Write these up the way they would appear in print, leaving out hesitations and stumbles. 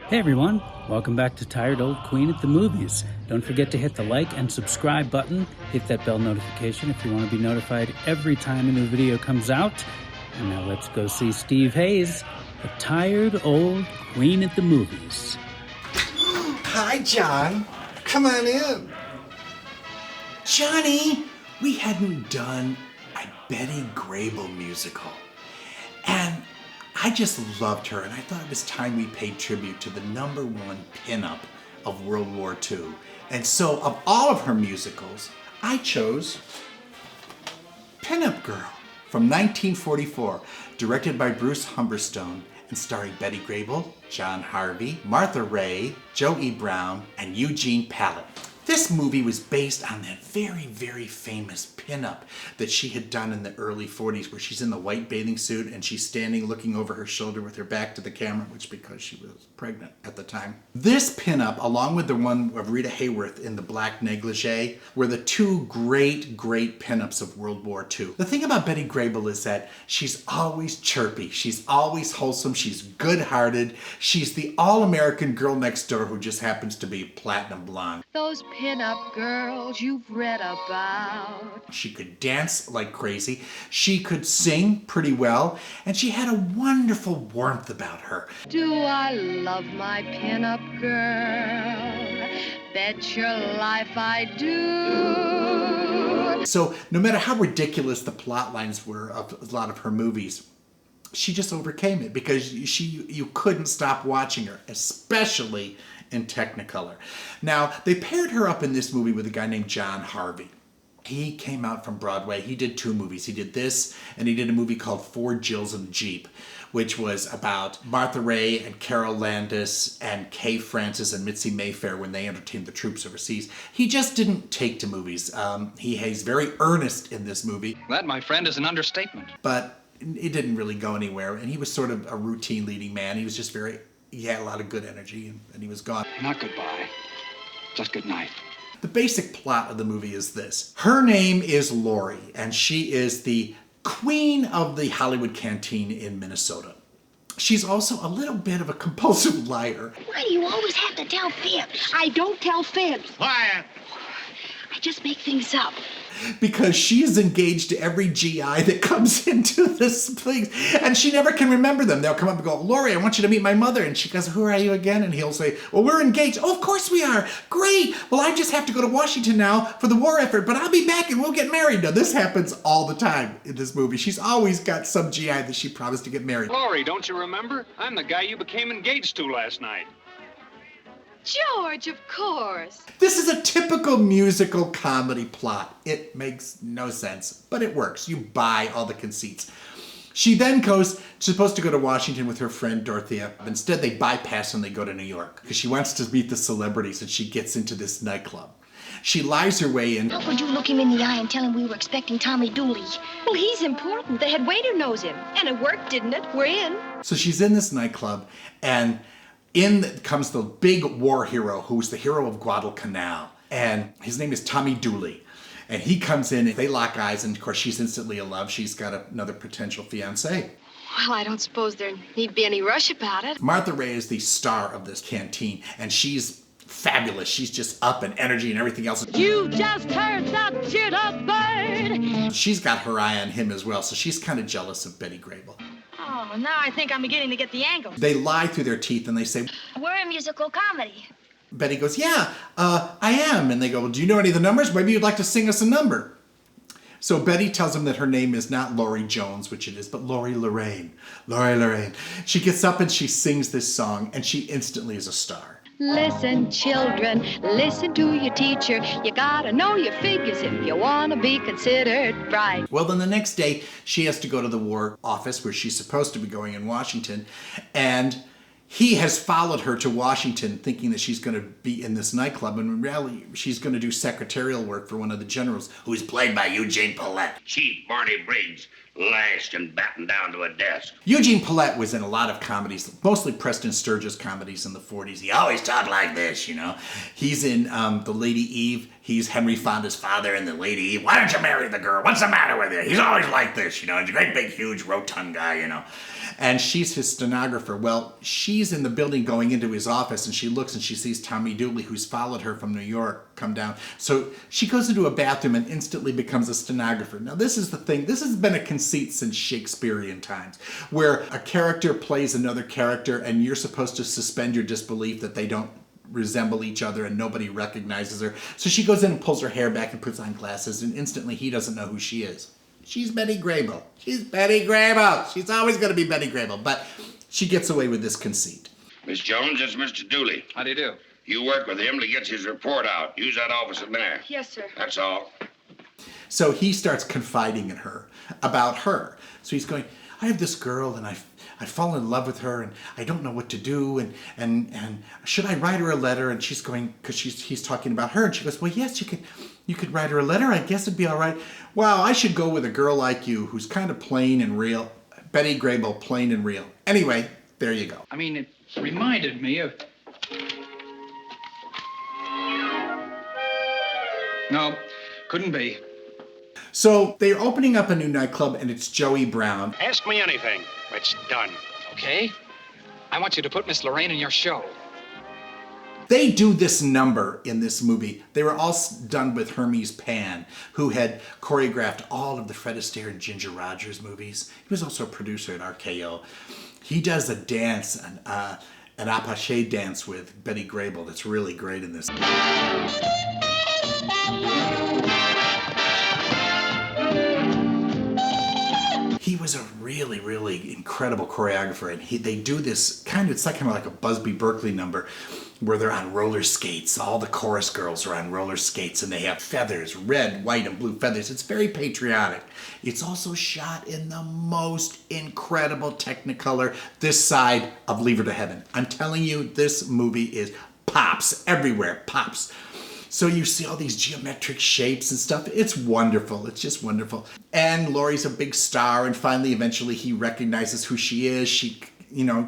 Hey everyone, welcome back to Tired Old Queen at the Movies. Don't forget to hit the like and subscribe button. Hit that bell notification if you want to be notified every time a new video comes out. And now let's go see Steve Hayes, the Tired Old Queen at the Movies. Hi, John. Come on in. Johnny, we hadn't done a Betty Grable musical. And I just loved her, and I thought it was time we paid tribute to the #1 pinup of World War II. And so, of all of her musicals, I chose Pinup Girl from 1944, directed by Bruce Humberstone and starring Betty Grable, John Harvey, Martha Raye, Joe E. Brown, and Eugene Pallett. This movie was based on that very, very famous pinup that she had done in the early 40s, where she's in the white bathing suit and she's standing looking over her shoulder with her back to the camera, which because she was pregnant at the time. This pinup, along with the one of Rita Hayworth in the black negligee, were the two great, great pinups of World War II. The thing about Betty Grable is that she's always chirpy, she's always wholesome, she's good-hearted, she's the all-American girl next door who just happens to be platinum blonde. Those pin-up girls you've read about. She could dance like crazy, she could sing pretty well, and she had a wonderful warmth about her. Do I love my pin-up girl? Bet your life I do. So no matter how ridiculous the plot lines were of a lot of her movies, she just overcame it because you couldn't stop watching her, especially in Technicolor. Now, they paired her up in this movie with a guy named John Harvey. He came out from Broadway. He did two movies. He did this, and he did a movie called Four Jills in a Jeep, which was about Martha Raye and Carol Landis and Kay Francis and Mitzi Mayfair when they entertained the troops overseas. He just didn't take to movies. He's very earnest in this movie. That, my friend, is an understatement. But it didn't really go anywhere, and he was sort of a routine leading man. He was just he had a lot of good energy, and he was gone. Not goodbye, just good night. The basic plot of the movie is this. Her name is Lori, and she is the queen of the Hollywood Canteen in Minnesota. She's also a little bit of a compulsive liar. Why do you always have to tell fibs? I don't tell fibs. Quiet. I just make things up. Because she is engaged to every GI that comes into this place, and she never can remember them. They'll come up and go, Lori, I want you to meet my mother. And she goes, who are you again? And he'll say, well, we're engaged. Oh, of course we are. Great. Well, I just have to go to Washington now for the war effort, but I'll be back and we'll get married. Now, this happens all the time in this movie. She's always got some GI that she promised to get married. Lori, don't you remember? I'm the guy you became engaged to last night. George, of course. This is a typical musical comedy plot. It makes no sense, but it works. You buy all the conceits. She then supposed to go to Washington with her friend Dorothea. Instead, they bypass and they go to New York because she wants to meet the celebrities, and she gets into this nightclub. She lies her way in. How could you look him in the eye and tell him we were expecting Tommy Dooley? Well, he's important. The head waiter knows him. And it worked, didn't it? We're in. So she's in this nightclub, and in comes the big war hero, who's the hero of Guadalcanal. And his name is Tommy Dooley. And he comes in, and they lock eyes, and of course she's instantly in love. She's got another potential fiancé. Well, I don't suppose there need be any rush about it. Martha Raye is the star of this canteen, and she's fabulous. She's just up in energy and everything else. You just heard that jitterbird. She's got her eye on him as well, so she's kind of jealous of Betty Grable. Oh, now I think I'm beginning to get the angle. They lie through their teeth and they say, We're a musical comedy. Betty goes, yeah, I am. And they go, well, do you know any of the numbers? Maybe you'd like to sing us a number. So Betty tells them that her name is not Lori Jones, which it is, but Lori Lorraine. Lori Lorraine. She gets up and she sings this song, and she instantly is a star. Listen, children, listen to your teacher. You gotta know your figures if you wanna be considered bright. Well, then the next day, she has to go to the war office where she's supposed to be going in Washington, and he has followed her to Washington thinking that she's going to be in this nightclub, and in reality, she's going to do secretarial work for one of the generals, who's played by Eugene Pallett. Cheap Barney Briggs, lashed and battened down to a desk. Eugene Pallett was in a lot of comedies, mostly Preston Sturges comedies in the 40s. He always talked like this, you know. He's in The Lady Eve. He's Henry Fonda's father in The Lady Eve. Why don't you marry the girl? What's the matter with you? He's always like this, you know. He's a great big huge rotund guy, you know. And she's his stenographer. Well, she she's in the building going into his office, and she looks and she sees Tommy Dooley, who's followed her from New York, come down. So she goes into a bathroom and instantly becomes a stenographer. Now this is the thing, this has been a conceit since Shakespearean times, where a character plays another character and you're supposed to suspend your disbelief that they don't resemble each other and nobody recognizes her. So she goes in and pulls her hair back and puts on glasses, and instantly he doesn't know who she is. She's Betty Grable. She's Betty Grable. She's always going to be Betty Grable, but she gets away with this conceit. Miss Jones, it's Mr. Dooley. How do you do? You work with him till he gets his report out. Use that office in there. Yes, sir. That's all. So he starts confiding in her about her. So he's going, I have this girl and I've fallen in love with her and I don't know what to do and should I write her a letter? And she's going, because he's talking about her, and she goes, well, yes, you could write her a letter. I guess it'd be all right. Wow, I should go with a girl like you who's kind of plain and real. Betty Grable, plain and real. Anyway, there you go. I mean, it reminded me of... No, couldn't be. So they're opening up a new nightclub, and it's Joey Brown. Ask me anything. It's done. Okay? I want you to put Miss Lorraine in your show. They do this number in this movie. They were all done with Hermes Pan, who had choreographed all of the Fred Astaire and Ginger Rogers movies. He was also a producer at RKO. He does a dance, an apache dance with Betty Grable that's really great in this. He was a really, really incredible choreographer, and they do this it's like kind of like a Busby Berkeley number where they're on roller skates. All the chorus girls are on roller skates, and they have feathers, red, white, and blue feathers. It's very patriotic. It's also shot in the most incredible Technicolor this side of Leave Her to Heaven. I'm telling you, this movie is pops everywhere, pops. So you see all these geometric shapes and stuff. It's wonderful. It's just wonderful. And Laurie's a big star, and finally, eventually, he recognizes who she is. She,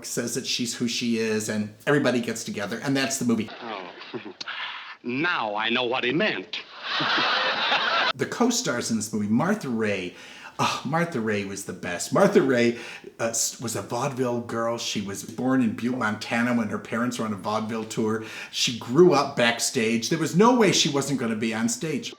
says that she's who she is, and everybody gets together, and that's the movie. Oh, now I know what he meant. The co-stars in this movie, Martha Raye. Oh, Martha Raye was the best. Martha Raye was a vaudeville girl. She was born in Butte, Montana when her parents were on a vaudeville tour. She grew up backstage. There was no way she wasn't going to be on stage.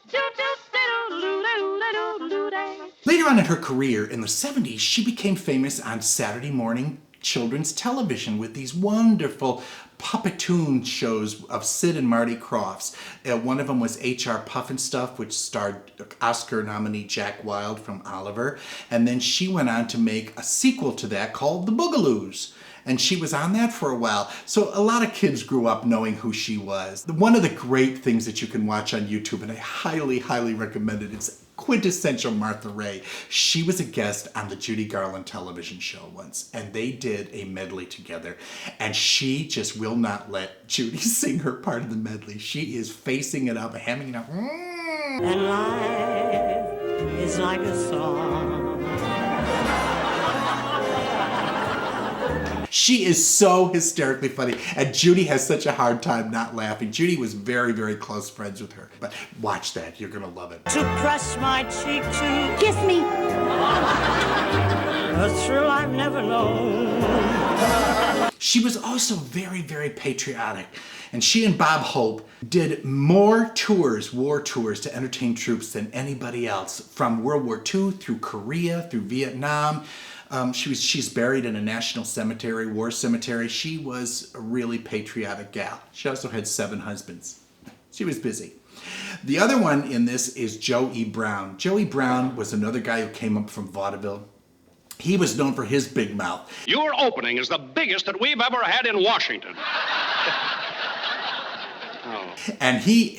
Later on in her career, in the 70s, she became famous on Saturday morning children's television with these wonderful puppetoon shows of Sid and Marty Crofts. One of them was H.R. Pufnstuf, which starred Oscar nominee Jack Wilde from Oliver. And then she went on to make a sequel to that called The Boogaloos. And she was on that for a while. So a lot of kids grew up knowing who she was. One of the great things that you can watch on YouTube, and I highly, highly recommend it, it's quintessential Martha Raye. She was a guest on the Judy Garland television show once, and they did a medley together, and she just will not let Judy sing her part of the medley. She is facing it up, hamming it up. And life is like a song. She is so hysterically funny, and Judy has such a hard time not laughing. Judy was very, very close friends with her. But watch that. You're going to love it. To press my cheek to Kiss me. a thrill I've never known. She was also very, very patriotic. And she and Bob Hope did more tours, war tours, to entertain troops than anybody else. From World War II through Korea, through Vietnam. She's buried in a national cemetery, war cemetery. She was a really patriotic gal. She also had 7 husbands. She was busy. The other one in this is Joe E. Brown. Joe E. Brown was another guy who came up from vaudeville. He was known for his big mouth. Your opening is the biggest that we've ever had in Washington. And he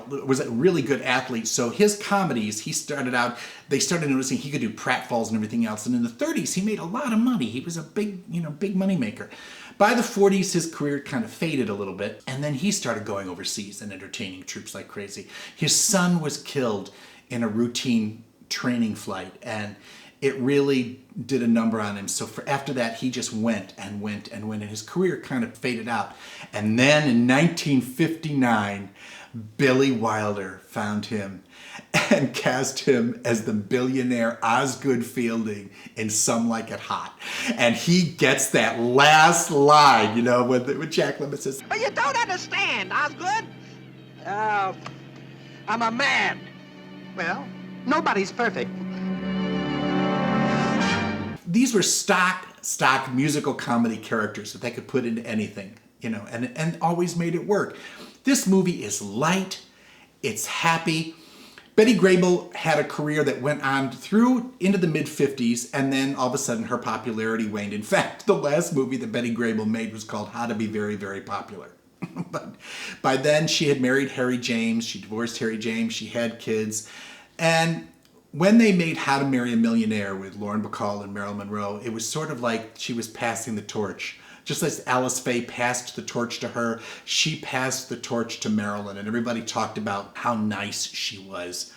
was a really good athlete. So his comedies, they started noticing he could do pratfalls and everything else. And in the 30s, he made a lot of money. He was a big money maker. By the 40s, his career kind of faded a little bit. And then he started going overseas and entertaining troops like crazy. His son was killed in a routine training flight. And it really did a number on him. So after that, he just went and went and went, and his career kind of faded out. And then in 1959, Billy Wilder found him. and cast him as the billionaire Osgood Fielding in Some Like It Hot. And he gets that last line, you know, when Jack Lemmon says, But you don't understand, Osgood. I'm a man. Well, nobody's perfect. These were stock musical comedy characters that they could put into anything, you know, and always made it work. This movie is light, it's happy. Betty Grable had a career that went on through into the mid-50s, and then all of a sudden her popularity waned. In fact, the last movie that Betty Grable made was called How to Be Very, Very Popular. But by then she had married Harry James, she divorced Harry James, she had kids, and when they made How to Marry a Millionaire with Lauren Bacall and Marilyn Monroe, it was sort of like she was passing the torch. Just as Alice Faye passed the torch to her, she passed the torch to Marilyn, and everybody talked about how nice she was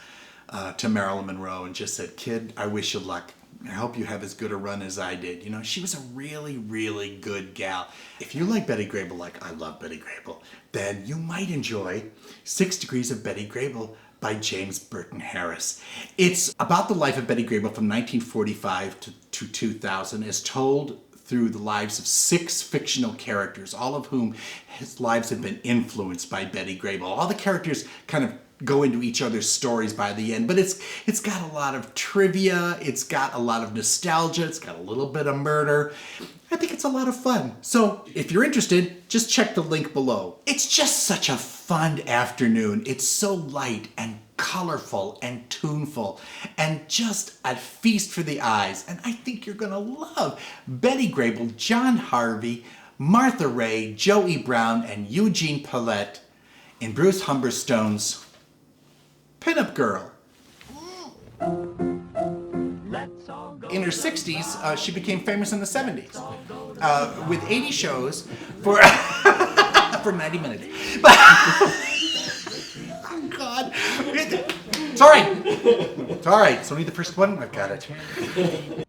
to Marilyn Monroe and just said, kid, I wish you luck. I hope you have as good a run as I did. You know, she was a really, really good gal. If you like Betty Grable like I love Betty Grable, then you might enjoy 6 Degrees of Betty Grable by James Burton Harris. It's about the life of Betty Grable from 1945 to 2000, as told through the lives of 6 fictional characters, all of whom his lives have been influenced by Betty Grable. All the characters kind of go into each other's stories by the end, but it's got a lot of trivia, it's got a lot of nostalgia, it's got a little bit of murder. I think it's a lot of fun. So if you're interested, just check the link below. It's just such a fun afternoon. It's so light and colorful and tuneful and just a feast for the eyes. And I think you're gonna love Betty Grable, John Harvey, Martha Raye, Joe E. Brown, and Eugene Pallette in Bruce Humberstone's Pinup Girl. In her 60s, she became famous in the 70s with 80 shows for for 90 minutes. Oh God! It's all right. It's all right. It's only the first one. I've got it.